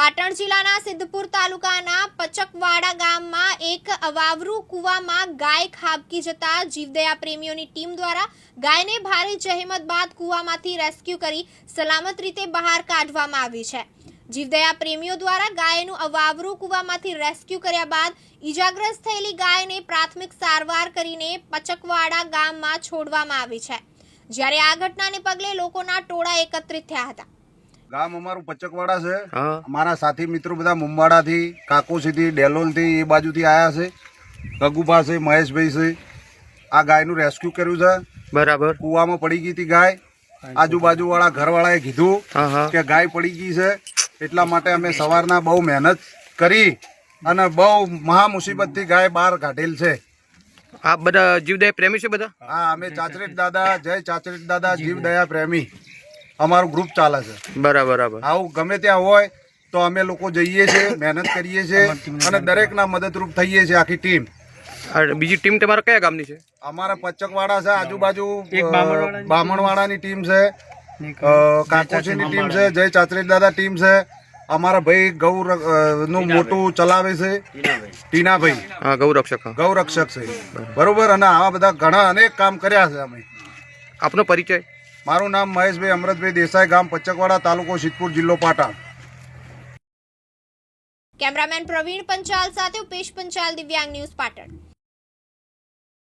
પાટણ જિલ્લાના સિદ્ધપુર તાલુકાના પચકવાડા ગામમાં એક અવાવરૂ કૂવામાં ગાય ખાબકી જતા જીવદયા પ્રેમીઓની ટીમ દ્વારા ગાયને ભારે જહેમત બાદ કૂવામાંથી રેસ્ક્યુ કરી સલામત રીતે બહાર કાઢવામાં આવી છે। જીવદયા પ્રેમીઓ દ્વારા ગાયનું અવાવરૂ કૂવામાંથી રેસ્ક્યુ કર્યા બાદ ઈજાગ્રસ્ત થયેલી ગાયને પ્રાથમિક સારવાર કરીને પચકવાડા ગામમાં છોડવામાં આવી છે, જ્યારે આ ઘટનાને પગલે લોકોના ટોળા એકત્રિત થયા હતા। ગામ અમારું પચકવાડા છે। અમારા સાથી મિત્રો બધા મુંબાડા થી, કાકોસી થી, ડેલોલ થી એ બાજુ થી આયા છે। ગગુભા છે, મહેશભાઈ છે। આ ગાયનું રેસ્ક્યુ કર્યું છે। બરાબર। કૂવામાં પડી ગઈ હતી ગાય। આજુબાજુ વાળા ઘરવાળાએ કીધું કે ગાય પડી ગઈ છે, એટલા માટે અમે સવારના બહુ મહેનત કરી અને બહુ મહા મુસીબત થી ગાય બહાર કાઢેલ છે। આ બધા જીવદયા પ્રેમી છે બધા? હા, અમે ચાચરેટ દાદા, જય ચાચરેટ દાદા જીવદયા પ્રેમી અમારું ગ્રુપ ચાલે છે। બરાબર। આવું ગમે ત્યાં હોય તો અમે લોકો જઈએ છીએ, મહેનત કરીએ છીએ અને દરેકના મદદરૂપ થઈએ છીએ આખી ટીમ। બીજી ટીમ તમારા કયા ગામની છે? અમારા પચકવાડા છે, આજુબાજુ બામણવાડાની ટીમ છે, કાકોસીની ટીમ છે, જય ચાચરેટ દાદા ટીમ છે, અમારા ભાઈ ગૌ નું મોટું ચલાવે છે ટીનાભાઈ, હા, ગૌરક્ષક છે, બરોબર। અને આવા બધા ઘણા અનેક કામ કર્યા છે અમે। આપનો પરિચય? મારું નામ મહેશભાઈ અમૃતભાઈ દેસાઈ, ગામ પચકવાડા, તાલુકો સિદ્ધપુર, જિલ્લો પાટણ। કેમેરામેન પ્રવીણ પંચાલ સાથે ઉપેશ પંચાલ, દિવ્યાંગ ન્યૂઝ, પાટણ।